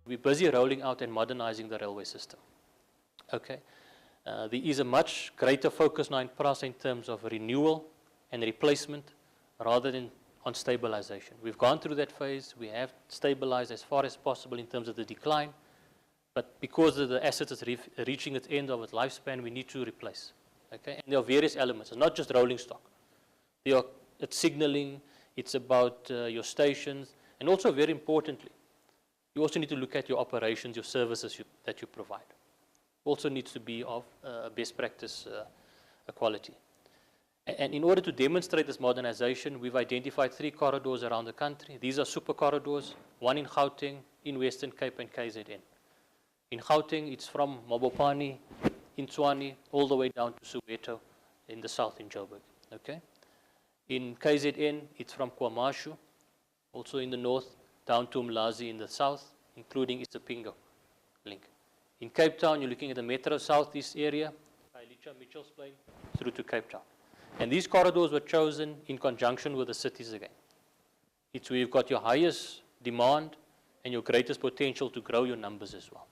We're busy rolling out and modernizing the railway system. Okay. There is a much greater focus now in PRASA in terms of renewal and replacement rather than on stabilization. We've gone through that phase. We have stabilized as far as possible in terms of the decline. But because the asset is reaching its end of its lifespan, we need to replace. Okay? And there are various elements. It's not just rolling stock. It's signaling. It's about your stations. And also, very importantly, you also need to look at your operations, your services that you provide. Also needs to be of best practice quality. And in order to demonstrate this modernization, we've identified 3 corridors around the country. These are super corridors, one in Gauteng, in Western Cape and KZN. In Gauteng, it's from Mabopane, in Tshwane, all the way down to Soweto in the south in Joburg. Okay? In KZN, it's from KwaMashu, also in the north, down to Umlazi in the south, including Isipingo link. In Cape Town, you're looking at the Metro Southeast area, Khayelitsha, Mitchells Plain, through to Cape Town. And these corridors were chosen in conjunction with the cities again. It's where you've got your highest demand and your greatest potential to grow your numbers as well.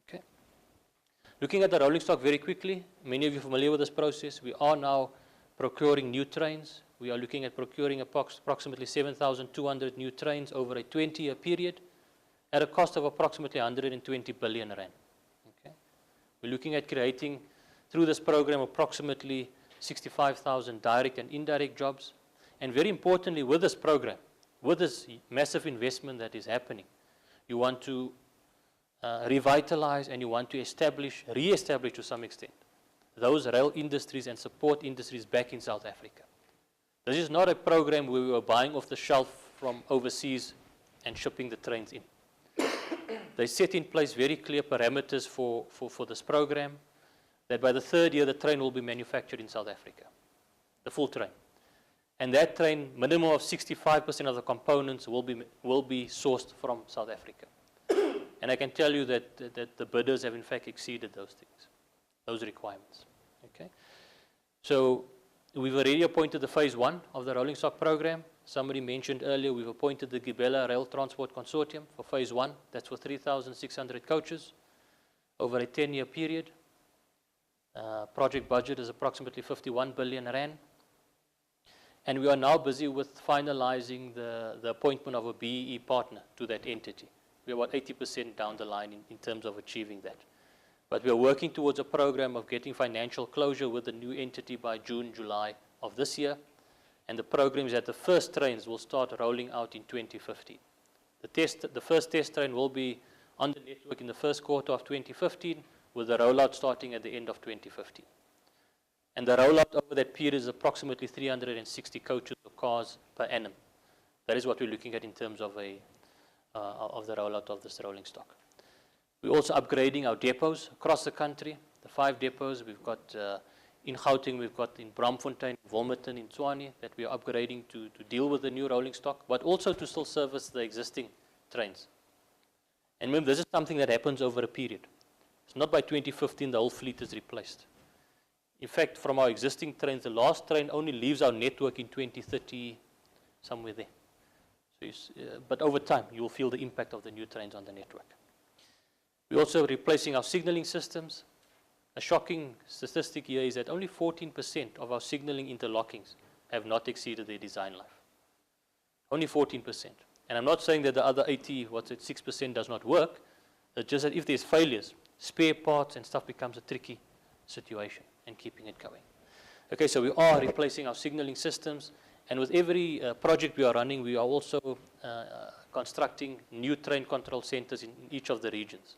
Okay. Looking at the rolling stock very quickly, many of you are familiar with this process. We are now procuring new trains. We are looking at procuring approximately 7,200 new trains over a 20-year period at a cost of approximately 120 billion rand. Okay. We're looking at creating, through this program, approximately 65,000 direct and indirect jobs. And very importantly, with this program, with this massive investment that is happening, you want to revitalize and you want to re-establish to some extent, those rail industries and support industries back in South Africa. This is not a program where we were buying off the shelf from overseas and shipping the trains in. They set in place very clear parameters for this program, that by the 3rd year, the train will be manufactured in South Africa, the full train. And that train, minimum of 65% of the components will be sourced from South Africa. And I can tell you that the bidders have in fact exceeded those things, those requirements. Okay? So we've already appointed the phase 1 of the rolling stock program. Somebody mentioned earlier we've appointed the Gibela Rail Transport Consortium for phase 1. That's for 3,600 coaches over a 10-year period. Project budget is approximately 51 billion rand. And we are now busy with finalizing the appointment of a BEE partner to that entity. We're about 80% down the line in terms of achieving that. But we are working towards a program of getting financial closure with the new entity by June, July of this year. And the program is that the first trains will start rolling out in 2015. The first test train will be on the network in the first quarter of 2015, with the rollout starting at the end of 2015. And the rollout over that period is approximately 360 coaches or cars per annum. That is what we're looking at in terms of the rollout of this rolling stock. We're also upgrading our depots across the country. The 5 depots we've got in Gauteng, we've got in Bramfontein, Wilmington, in Tshwane, that we are upgrading to deal with the new rolling stock, but also to still service the existing trains. And remember, this is something that happens over a period. It's not by 2015 the whole fleet is replaced. In fact, from our existing trains, the last train only leaves our network in 2030, somewhere there. So but over time, you will feel the impact of the new trains on the network. We're also replacing our signaling systems. A shocking statistic here is that only 14% of our signaling interlockings have not exceeded their design life. Only 14%. And I'm not saying that the other 6% does not work. It's just that if there's failures, spare parts and stuff becomes a tricky situation and keeping it going. Okay, so we are replacing our signaling systems, and with every project we are running, we are also constructing new train control centers in each of the regions.